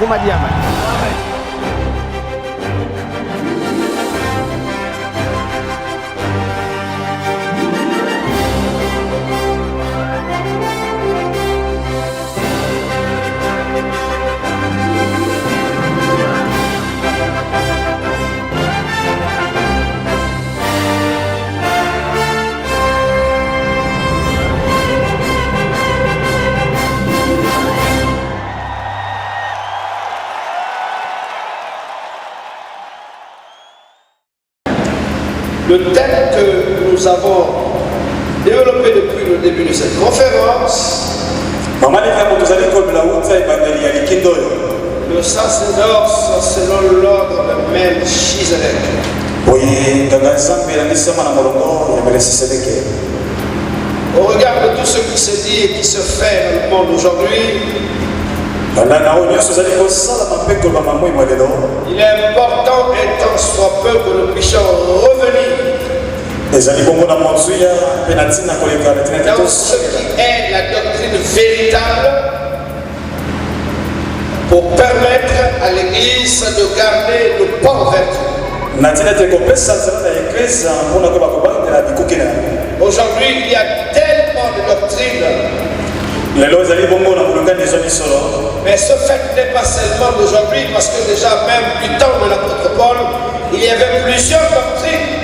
Beaucoup m'a dit amen. Le thème que nous avons développé depuis le début de cette conférence, le sacerdoce selon l'ordre de Melchizedek. Au regard de tout ce qui se dit et qui se fait dans le monde aujourd'hui, il est important et tant soit peu que nous puissions revenir dans ce qui est la doctrine véritable pour permettre à l'Église de garder le port vertu. Aujourd'hui, il y a tellement de doctrines. Mais ce fait n'est pas seulement d'aujourd'hui, parce que déjà même du temps de l'apôtre Paul, il y avait plusieurs doctrines.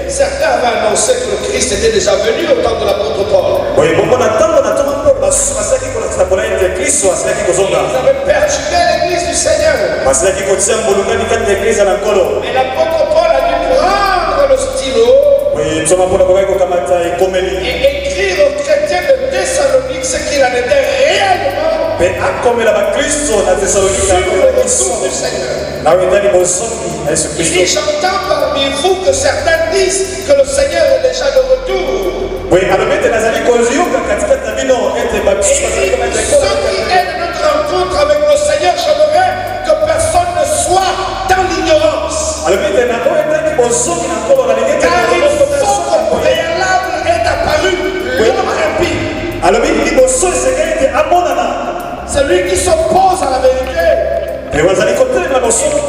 Certains avaient annoncé que le Christ était déjà venu au temps de l'apôtre Paul. Ils avaient perturbé l'église du Seigneur. Mais l'apôtre Paul a dû prendre le stylo et écrire aux chrétiens de Thessalonique ce qu'il en était réellement sur le retour du Seigneur. Il dit, j'entends parmi vous que certains disent que le Seigneur est déjà de retour. Et ce qui est de notre rencontre avec le Seigneur, j'aimerais que personne ne soit dans l'ignorance. Car il faut qu'au préalable est apparu l'homme impie. Celui qui s'oppose à la vérité.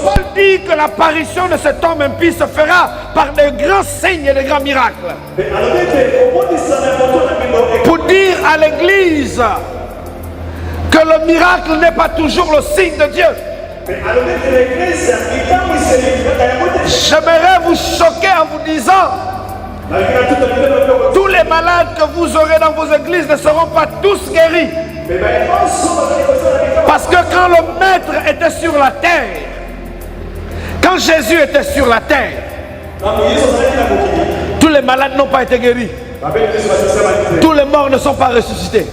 Paul dit que l'apparition de cet homme impie se fera par de grands signes et de grands miracles. Pour dire à l'Église que le miracle n'est pas toujours le signe de Dieu. J'aimerais vous choquer en vous disant: tous les malades que vous aurez dans vos églises ne seront pas tous guéris. Parce que quand le Maître était sur la terre, quand Jésus était sur la terre, tous les malades n'ont pas été guéris. Tous les morts ne sont pas ressuscités.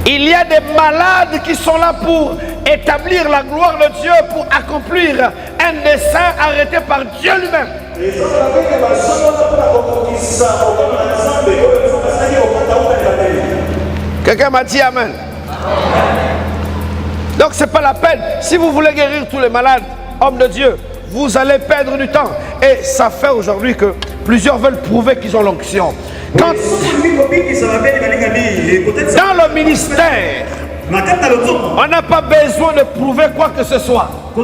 Il y a des malades qui sont là pour établir la gloire de Dieu, pour accomplir un dessein arrêté par Dieu lui-même. Quelqu'un m'a dit amen. Donc c'est pas la peine. Si vous voulez guérir tous les malades, hommes de Dieu, vous allez perdre du temps. Et ça fait aujourd'hui que plusieurs veulent prouver qu'ils ont l'onction. Dans le ministère, on n'a pas besoin de prouver quoi que ce soit. Dans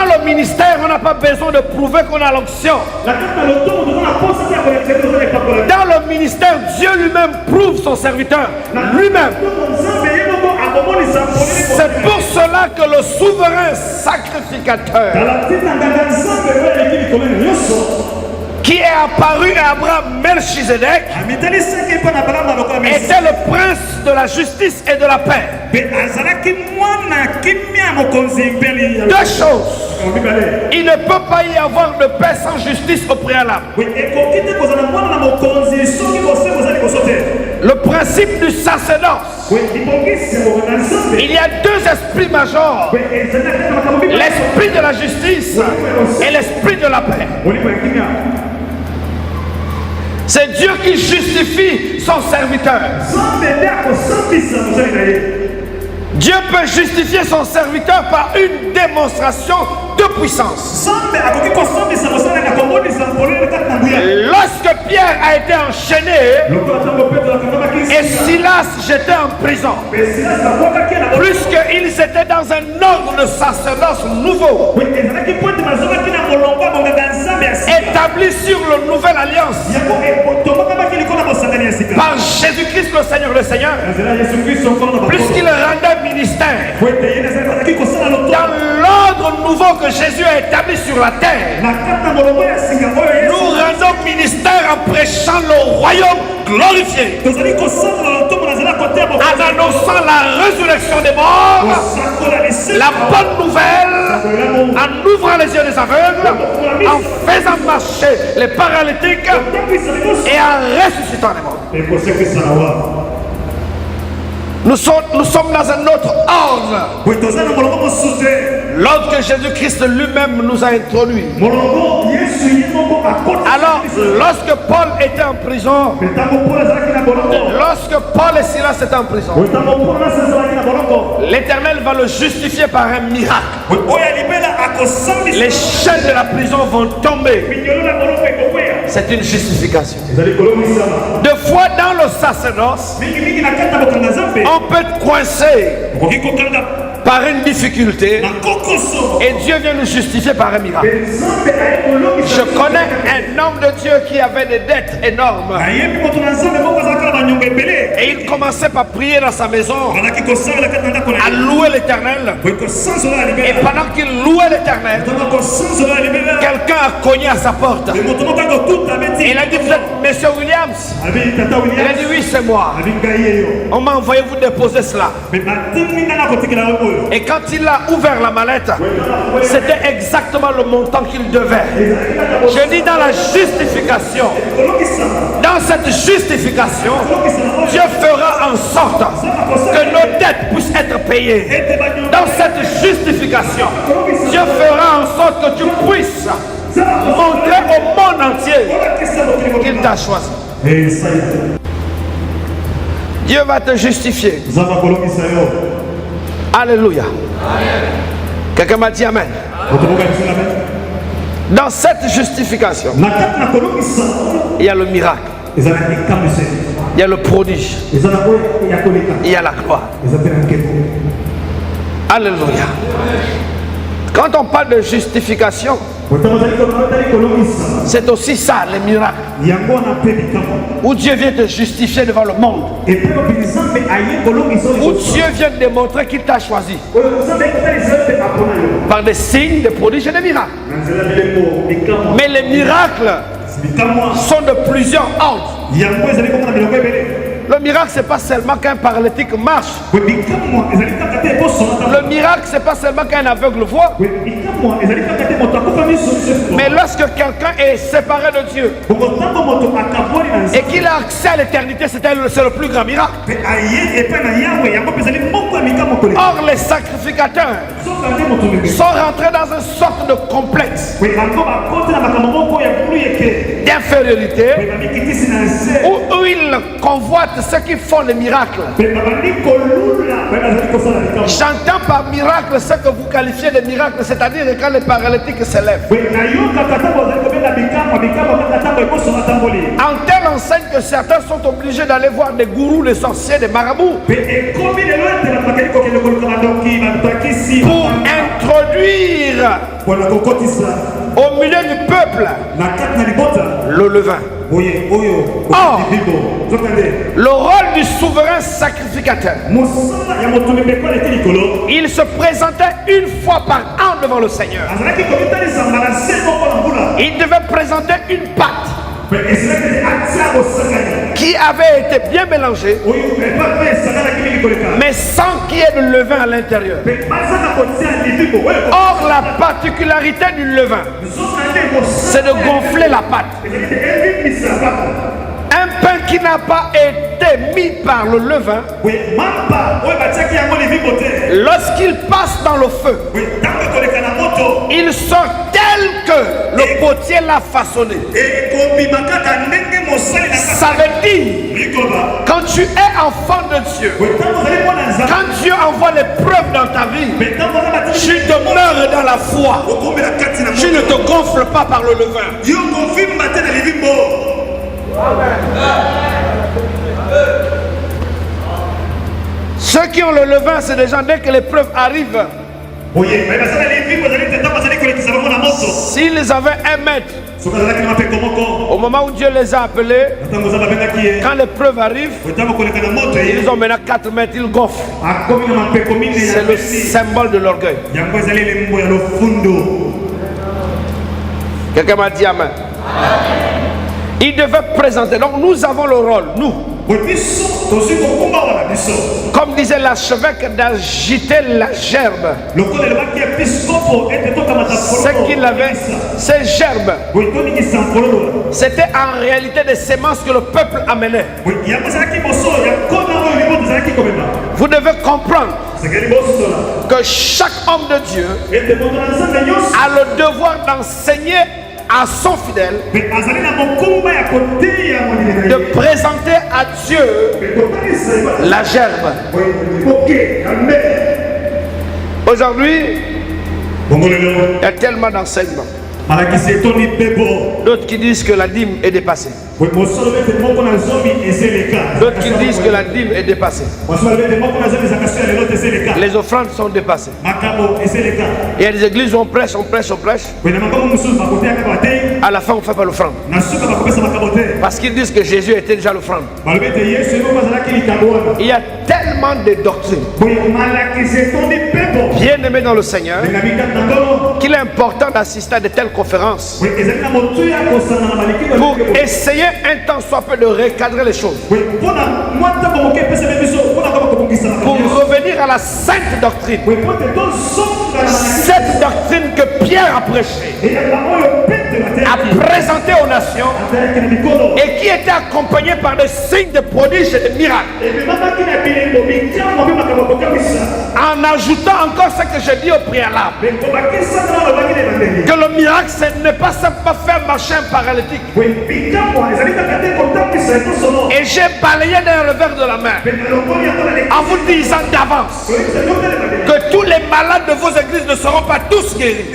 le ministère, on n'a pas besoin de prouver qu'on a l'onction. Dans le ministère, Dieu lui-même prouve son serviteur. Lui-même. C'est pour cela que le souverain sacrificateur qui est apparu à Abraham, Melchizedek, était le prince de la justice et de la paix. Deux choses. Il ne peut pas y avoir de paix sans justice au préalable. Le principe du sacerdoce. Il y a deux esprits majeurs. L'esprit de la justice et l'esprit de la paix. C'est Dieu qui justifie son serviteur. Dieu peut justifier son serviteur par une démonstration de puissance. Lorsque Pierre a été enchaîné et Silas jeté en prison, puisqu'ils étaient dans un ordre de sacerdoce nouveau, établi sur la nouvelle alliance, par Jésus-Christ le Seigneur, puisqu'il rendait ministère dans l'ordre nouveau que Jésus a établi sur la terre, nous rendons ministère en prêchant le royaume glorifié, en annonçant la résurrection des morts, la bonne nouvelle, en ouvrant les yeux des aveugles, en faisant marcher les paralytiques et en ressuscitant les morts. Nous sommes dans un autre ordre. L'ordre que Jésus-Christ lui-même nous a introduit. Alors, lorsque Paul était en prison, lorsque Paul et Silas étaient en prison, l'Éternel va le justifier par un miracle. Les chaînes de la prison vont tomber. C'est une justification. Deux fois dans le sacerdoce, on peut être coincé par une difficulté et Dieu vient nous justifier par un miracle. Je connais un homme de Dieu qui avait des dettes énormes et il commençait par prier dans sa maison, à louer l'Éternel, et pendant qu'il louait l'Éternel, quelqu'un a cogné à sa porte et il a dit: vous êtes Monsieur Williams? Il a dit: oui, c'est moi. On m'a envoyé vous déposer cela. Et quand il a ouvert la mallette, c'était exactement le montant qu'il devait. Je dis dans la justification, dans cette justification, Dieu fera en sorte que nos dettes puissent être payées. Dans cette justification, Dieu fera en sorte que tu puisses montrer au monde entier qu'il t'a choisi. Dieu va te justifier. Alléluia. Quelqu'un m'a dit amen. Dans cette justification, il y a le miracle, il y a le prodige, il y a la gloire. Alléluia. Quand on parle de justification, c'est aussi ça, les miracles, où Dieu vient te justifier devant le monde, où Dieu vient démontrer qu'il t'a choisi par des signes, des prodiges et des miracles. Mais les miracles sont de plusieurs ordres. Le miracle, c'est pas seulement qu'un paralytique marche. Le miracle, c'est pas seulement qu'un aveugle voit. Mais lorsque quelqu'un est séparé de Dieu et qu'il a accès à l'éternité, c'est le plus grand miracle. Or, les sacrificateurs sont rentrés dans une sorte de complexe d'infériorité où ils convoitent ceux qui font les miracles. J'entends par miracle ce que vous qualifiez de miracle, c'est-à-dire quand les paralytiques se lèvent. En telle enseigne que certains sont obligés d'aller voir des gourous, des sorciers, des marabouts pour introduire au milieu du peuple le levain. Or, le rôle du souverain sacrificateur, il se présentait une fois par an devant le Seigneur. Il devait présenter une pâte qui avait été bien mélangée, mais sans qu'il y ait de levain à l'intérieur. Or, la particularité du levain, c'est de gonfler la pâte. Un pain qui n'a pas été mis par le levain, lorsqu'il passe dans le feu, Il sort tel que le potier l'a façonné. Ça veut dire, quand tu es enfant de Dieu, quand Dieu envoie l'épreuve dans ta vie, tu demeures dans la foi. Tu ne te gonfles pas par le levain. Ceux qui ont le levain, c'est des gens, dès que l'épreuve arrive, s'ils avaient 1 mètre, au moment où Dieu les a appelés, quand l'épreuve arrive, ils ont maintenant 4 mètres, ils gonflent. C'est le symbole de l'orgueil. Quelqu'un m'a dit amen. Il devait présenter. Donc nous avons le rôle, nous. Comme disait l'archevêque, d'agiter la gerbe. Ce qu'il avait, ces gerbes, c'était en réalité des semences que le peuple amenait. Vous devez comprendre que chaque homme de Dieu a le devoir d'enseigner à son fidèle de présenter à Dieu la gerbe. Aujourd'hui, il y a tellement d'enseignements. D'autres qui disent que la dîme est dépassée. D'autres qui disent que la dîme est dépassée. Les offrandes sont dépassées. Il y a des églises où on prêche. À la fin, on ne fait pas l'offrande. Parce qu'ils disent que Jésus était déjà l'offrande. Il y a tellement de doctrines, bien aimés dans le Seigneur, qu'il est important d'assister à de telles conférences pour essayer un temps soit peu de recadrer les choses, pour revenir à la sainte doctrine, cette doctrine que Pierre a prêchée, a présenté aux nations et qui était accompagnée par des signes de prodiges et de miracles, en ajoutant encore ce que j'ai dit au préalable, que le miracle ce n'est pas simplement faire marcher un paralytique. Et j'ai balayé d'un revers de la main en vous disant d'avance que tous les malades de vos églises ne seront pas tous guéris,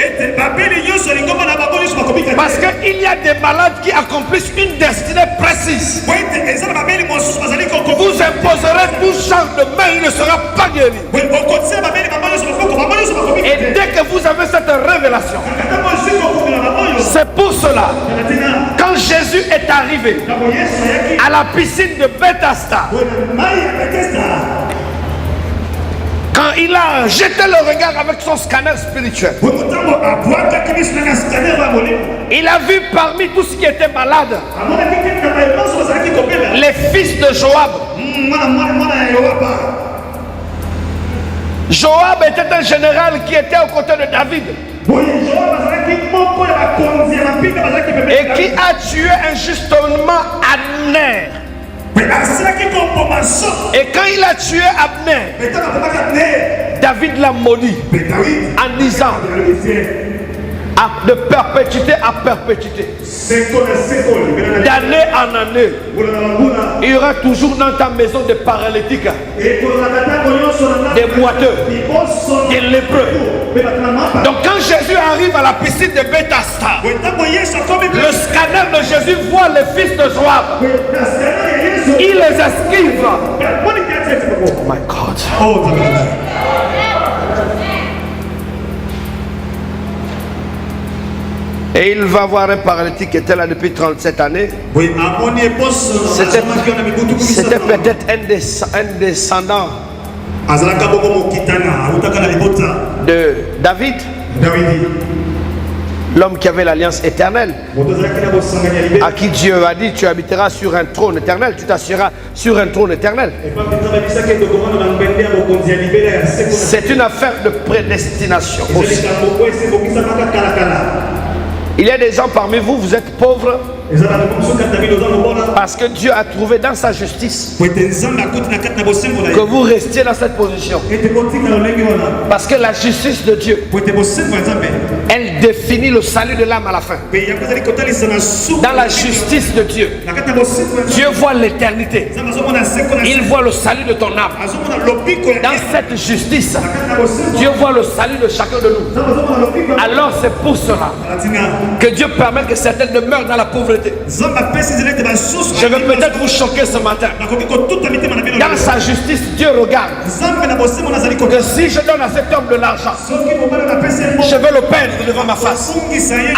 parce qu'il y a des malades qui accomplissent une destinée précise. Vous imposerez tout genre de main, il ne sera pas guéri. Et dès que vous avez cette révélation, c'est pour cela, quand Jésus est arrivé à la piscine de Bethesda, quand il a jeté le regard avec son scanner spirituel, il a vu parmi tous ceux qui étaient malades les fils de Joab. Joab était un général qui était aux côtés de David et qui a tué injustement Abner. Et quand il a tué Abner, David l'a maudit en disant de perpétuité à perpétuité, d'année en année, il y aura toujours dans ta maison des paralytiques, des boiteux, des lépreux. Donc quand Jésus arrive à la piscine de Bethesda, le scanner de Jésus voit les fils de Joab, il les esquive. Oh my God. Et il va voir un paralytique qui était là depuis 37 années. C'était peut-être un descendant de David, l'homme qui avait l'alliance éternelle, à qui Dieu a dit: tu habiteras sur un trône éternel, tu t'assiras sur un trône éternel. C'est une affaire de prédestination aussi. Il y a des gens parmi vous, vous êtes pauvres parce que Dieu a trouvé dans sa justice que vous restiez dans cette position. Parce que la justice de Dieu Elle définit le salut de l'âme à la fin. Dans la justice de Dieu, Dieu voit l'éternité. Il voit le salut de ton âme. Dans cette justice, Dieu voit le salut de chacun de nous. Alors c'est pour cela que Dieu permet que certaines demeurent dans la pauvreté. Je vais peut-être vous choquer ce matin. Dans sa justice, Dieu regarde que si je donne à cet homme de l'argent, je vais le perdre devant ma face.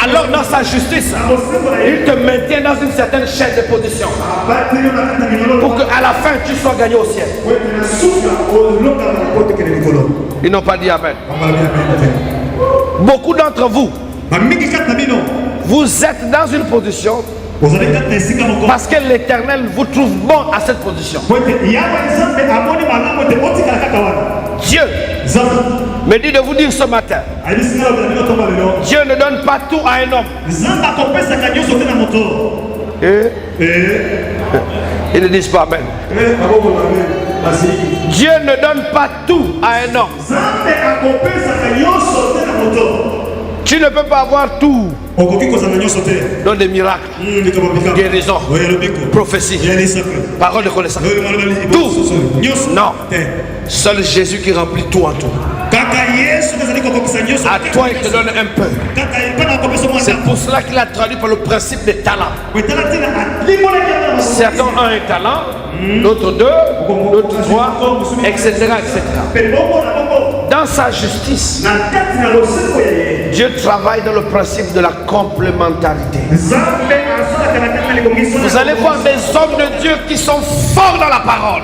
Alors dans sa justice, il te maintient dans une certaine chaise de position pour qu'à la fin tu sois gagné au ciel. Ils n'ont pas dit amen. Beaucoup d'entre vous, vous êtes dans une position parce que l'Éternel vous trouve bon à cette position. Dieu me dit de vous dire ce matin, Dieu ne donne pas tout à un homme. Ils ne disent pas amen. Dieu ne donne pas tout à un homme. Tu ne peux pas avoir tout. Dans des miracles, guérison, prophétie, parole de connaissance. Tout. Non. Seul Jésus qui remplit tout en tout. À toi, il te donne un peu. C'est pour cela qu'il a traduit par le principe des talents. Certains ont un talent, d'autres deux, d'autres trois, etc., etc. Dans sa justice, Dieu travaille dans le principe de la complémentarité. Vous allez voir des hommes de Dieu qui sont forts dans la parole.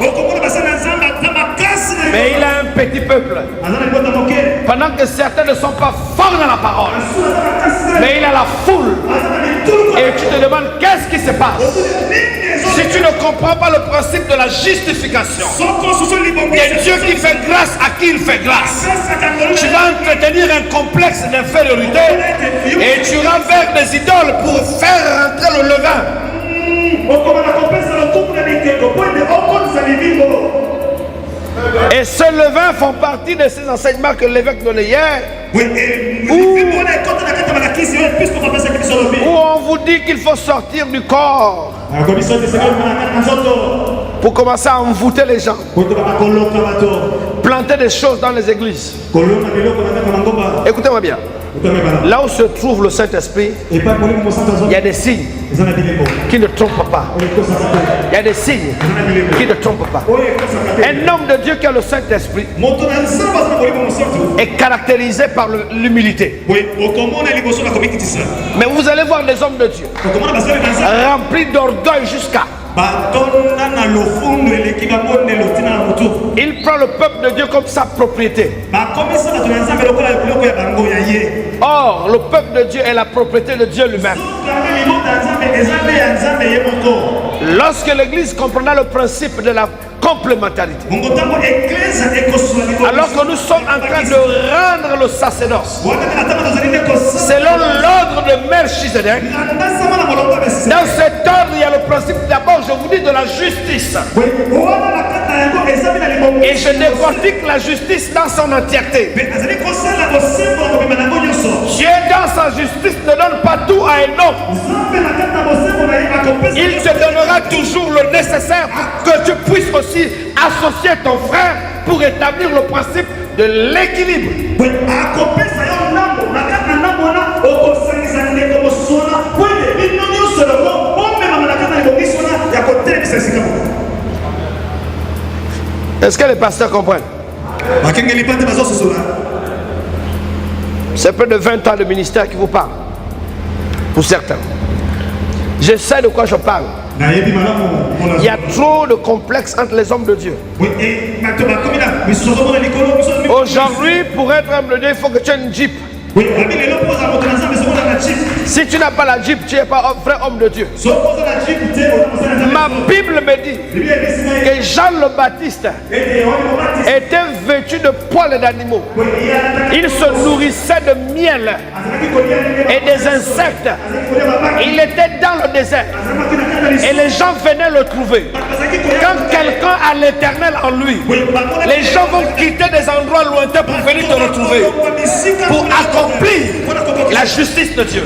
Mais il a un petit peuple. Pendant que certains ne sont pas forts dans la parole. Mais il a la foule. Et tu te demandes qu'est-ce qui se passe. Si tu ne comprends pas le principe de la justification, et Dieu qui fait grâce à qui il fait grâce, tu vas entretenir un complexe d'infériorité et tu iras vers des idoles pour faire rentrer le levain. Et ce levain font partie de ces enseignements que l'évêque donnait hier, où on vous dit qu'il faut sortir du corps pour commencer à envoûter les gens, planter des choses dans les églises. Écoutez-moi bien. Là où se trouve le Saint-Esprit, il y a des signes qui ne trompent pas. Il y a des signes qui ne trompent pas. Un homme de Dieu qui a le Saint-Esprit est caractérisé par l'humilité. Mais vous allez voir des hommes de Dieu remplis d'orgueil jusqu'à. Il prend le peuple de Dieu comme sa propriété. Or, le peuple de Dieu est la propriété de Dieu lui-même. Lorsque l'Église comprendra le principe de la complémentarité, alors que nous sommes en train de rendre le sacerdoce selon l'ordre de Melchizedek, dans cet ordre il y a le principe d'abord, je vous dis, de la justice. Et je décortique la justice dans son entièreté. Dieu dans sa justice ne donne pas tout à un homme. Il te donnera toujours le nécessaire pour que tu puisses aussi associer ton frère pour établir le principe de l'équilibre. Est-ce que les pasteurs comprennent? C'est près de 20 ans de ministère qui vous parle. Pour certains. Je sais de quoi je parle. Il y a trop de complexes entre les hommes de Dieu. Aujourd'hui, pour être homme de Dieu, il faut que tu aies une Jeep. Si tu n'as pas la Jeep, tu n'es pas un vrai homme de Dieu. Ma Bible me dit que Jean le Baptiste était vêtu de poils d'animaux. Il se nourrissait de miel et des insectes. Il était dans le désert. Et les gens venaient le trouver. Quand quelqu'un a l'éternel en lui, les gens vont quitter des endroits lointains pour venir te retrouver, pour accomplir la justice de Dieu.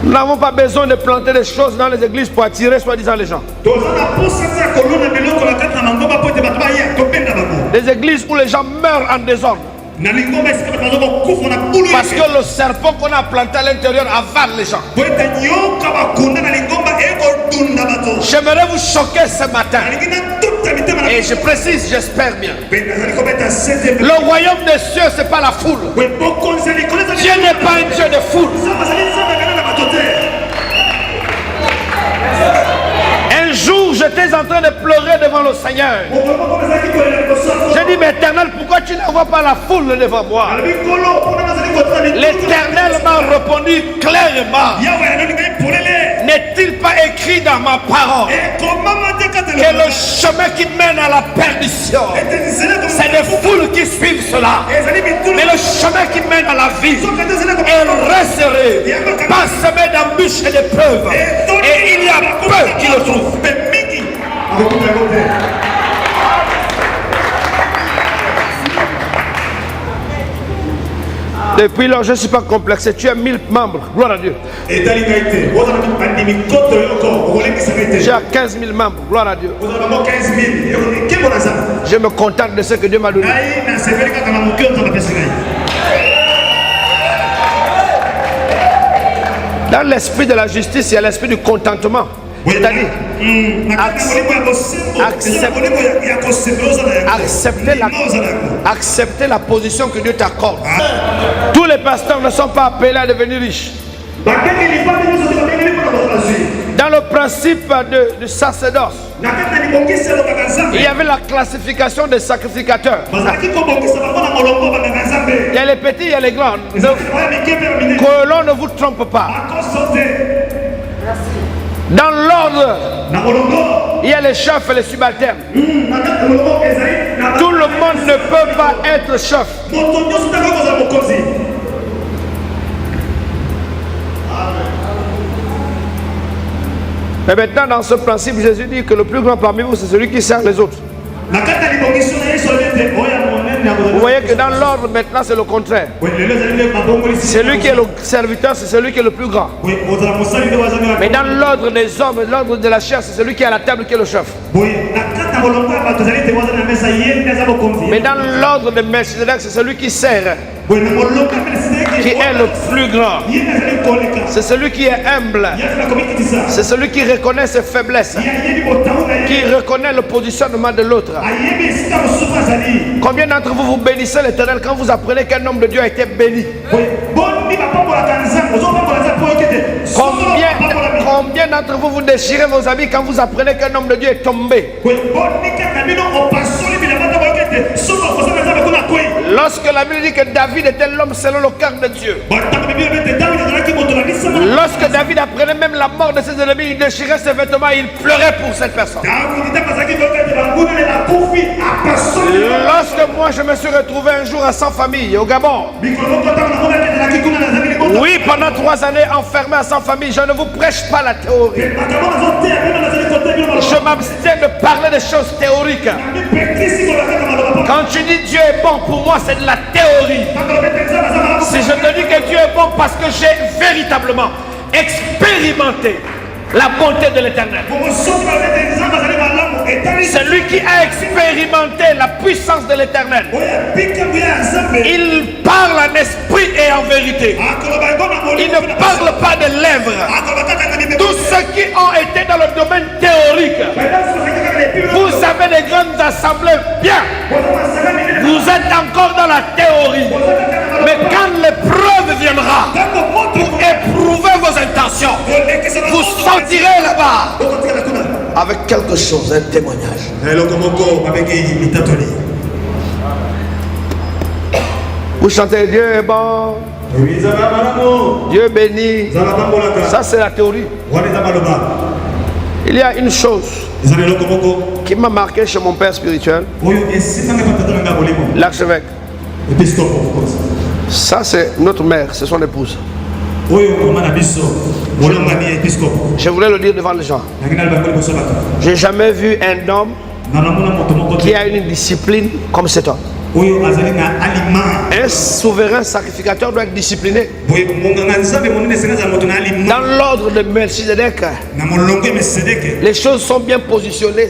Nous n'avons pas besoin de planter des choses dans les églises pour attirer soi-disant les gens. Des églises où les gens meurent en désordre. Parce que le serpent qu'on a planté à l'intérieur avale les gens. J'aimerais vous choquer ce matin. Et je précise, j'espère bien. Le royaume des cieux, ce n'est pas la foule. Dieu n'est pas un Dieu de foule. Un jour, j'étais en train de pleurer devant le Seigneur. J'ai dit, mais Éternel, pourquoi tu n'envoies pas la foule devant moi? L'Éternel m'a répondu clairement. N'est-il pas écrit dans ma parole que le chemin qui mène à la perdition, c'est des foules qui suivent cela, mais le chemin qui mène à la vie est resserré, parsemé d'embûches et d'épreuves, et il y a peu qui le trouvent. Depuis lors, je ne suis pas complexé. Tu as 1000 membres. Gloire à Dieu. J'ai 15 000 membres. Gloire à Dieu. Je me contente de ce que Dieu m'a donné. Dans l'esprit de la justice, il y a l'esprit du contentement. C'est-à-dire accepter la position que Dieu t'accorde. Tous les pasteurs ne sont pas appelés à devenir riches. Dans le principe du sacerdoce, il y avait la classification des sacrificateurs. Il y a les petits, il y a les grands. Que l'on ne vous trompe pas. Dans l'ordre, il y a les chefs et les subalternes. Tout le monde ne peut pas être chef. Mais maintenant, dans ce principe, Jésus dit que le plus grand parmi vous, c'est celui qui sert les autres. Vous voyez que dans l'ordre, maintenant, c'est le contraire. Celui qui est le serviteur, c'est celui qui est le plus grand. Mais dans l'ordre des hommes, l'ordre de la chair, c'est celui qui est à la table qui est le chef. Mais dans l'ordre des Melchizedek, c'est celui qui sert, qui est le plus grand. C'est celui qui est humble. C'est celui qui reconnaît ses faiblesses, qui reconnaît le positionnement de l'autre. Combien d'entre vous vous bénissez l'Éternel quand vous apprenez qu'un homme de Dieu a été béni? Combien d'entre vous vous déchirez vos habits quand vous apprenez qu'un homme de Dieu est tombé? Lorsque la Bible dit que David était l'homme selon le cœur de Dieu, lorsque David apprenait même la mort de ses ennemis, il déchirait ses vêtements et il pleurait pour cette personne. Lorsque moi je me suis retrouvé un jour à Sans Famille au Gabon, oui, pendant 3 années enfermé à Sans Famille, je ne vous prêche pas la théorie. Je m'abstiens de parler des choses théoriques. Quand tu dis Dieu est bon, pour moi c'est de la théorie. Si je te dis que Dieu est bon parce que j'ai véritablement expérimenté la bonté de l'Éternel, celui qui a expérimenté la puissance de l'Éternel, il parle en esprit et en vérité. Il ne parle pas de lèvres. Tous ceux qui ont été dans le domaine théorique, vous avez des grandes assemblées, bien. Vous êtes encore dans la théorie. Mais quand l'épreuve viendra pour éprouver vos intentions, vous sortirez là-bas avec quelque chose, un témoignage. Vous chantez Dieu est bon, Dieu béni. Ça c'est la théorie. Il y a une chose qui m'a marqué chez mon père spirituel, l'archevêque. Ça c'est notre mère, c'est son épouse. Je voulais le dire devant les gens. J'ai jamais vu un homme qui a une discipline comme cet homme. Un souverain sacrificateur doit être discipliné. Dans l'ordre de Melchizedek, les choses sont bien positionnées.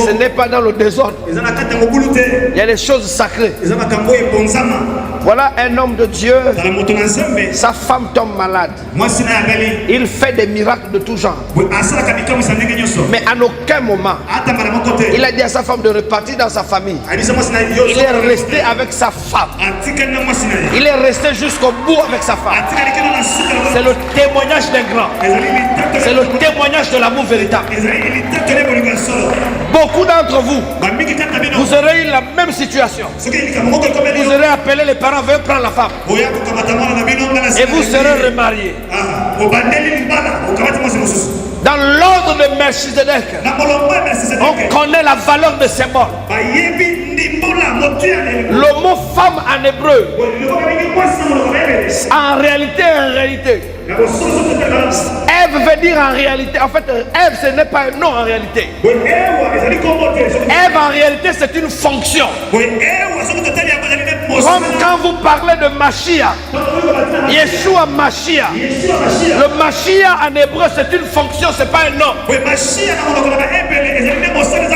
Ce n'est pas dans le désordre. Il y a des choses sacrées. Voilà un homme de Dieu. Sa femme tombe malade. Il fait des miracles de tout genre. Mais à aucun moment, il a dit à sa femme de repartir dans sa famille. Il est resté avec sa femme. Il est resté jusqu'au bout avec sa femme. C'est le témoignage d'un grand. C'est le témoignage de l'amour véritable. Beaucoup d'entre vous, vous aurez eu la même situation. Vous aurez appelé les parents, veuillez prendre la femme. Et vous serez remariés. Dans l'ordre de Melchizedek, on connaît la valeur de ces morts. Le mot femme en hébreu, en réalité, Ève veut dire en réalité. En fait, Ève, ce n'est pas un nom en réalité. Ève, en réalité, c'est une fonction. Comme quand vous parlez de Mashiach, Yeshua Mashiach. Le Mashiach en hébreu, c'est une fonction, c'est pas un nom.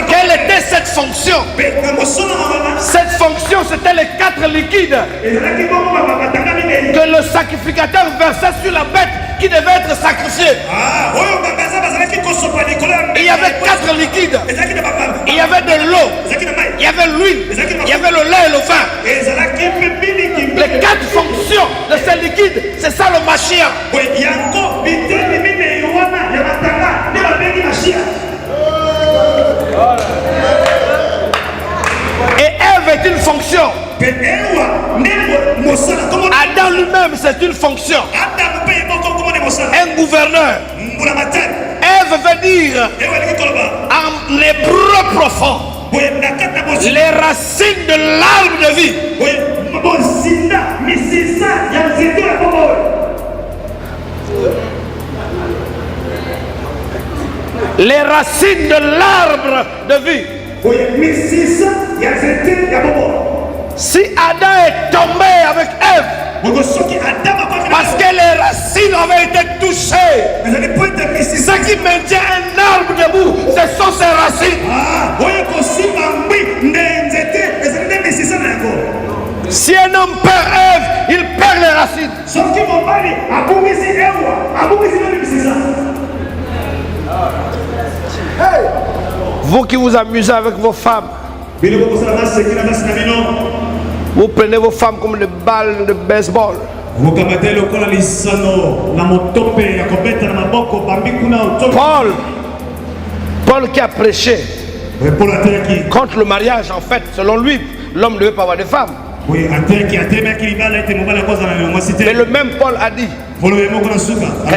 Quelle était cette fonction? Cette fonction, c'était les 4 liquides que le sacrificateur versait sur la bête qui devait être sacrifiée. Il y avait 4 liquides. Il y avait de l'eau, il y avait l'huile, il y avait le lait et le vin. Les 4 fonctions de ces liquides, c'est ça le Mashiach. Et Ève est une fonction. Adam lui-même, c'est une fonction. Un gouverneur. Ève veut dire en hébreu profond les racines de l'arbre de vie. Les racines de l'arbre de vie. Si Adam est tombé avec Ève, parce que les racines avaient été touchées, ce qui maintient un arbre debout, ce sont ses racines. Si un homme perd Ève, il perd les racines. Vous qui vous amusez avec vos femmes, vous prenez vos femmes comme des balles de baseball. Paul qui a prêché contre le mariage, en fait, selon lui, l'homme ne devait pas avoir de femme. Mais le même Paul a dit, quand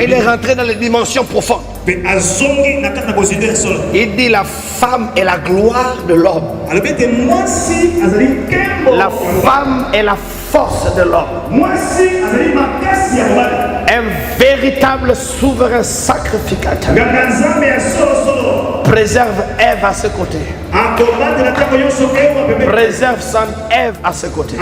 il est rentré dans les dimensions profondes, il dit la femme est la gloire de l'homme. La femme est la force de l'homme. Un véritable souverain sacrificateur préserve Ève à ses côtés. Préserve son Ève à ses côtés.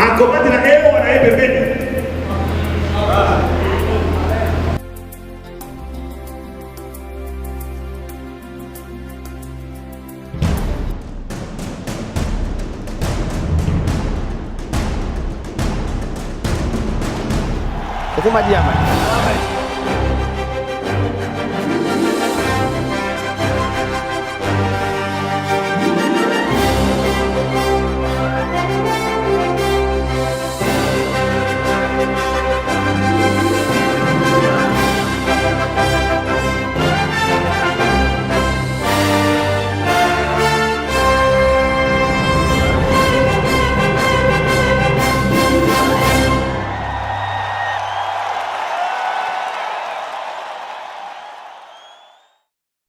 Vous m'a dit amen.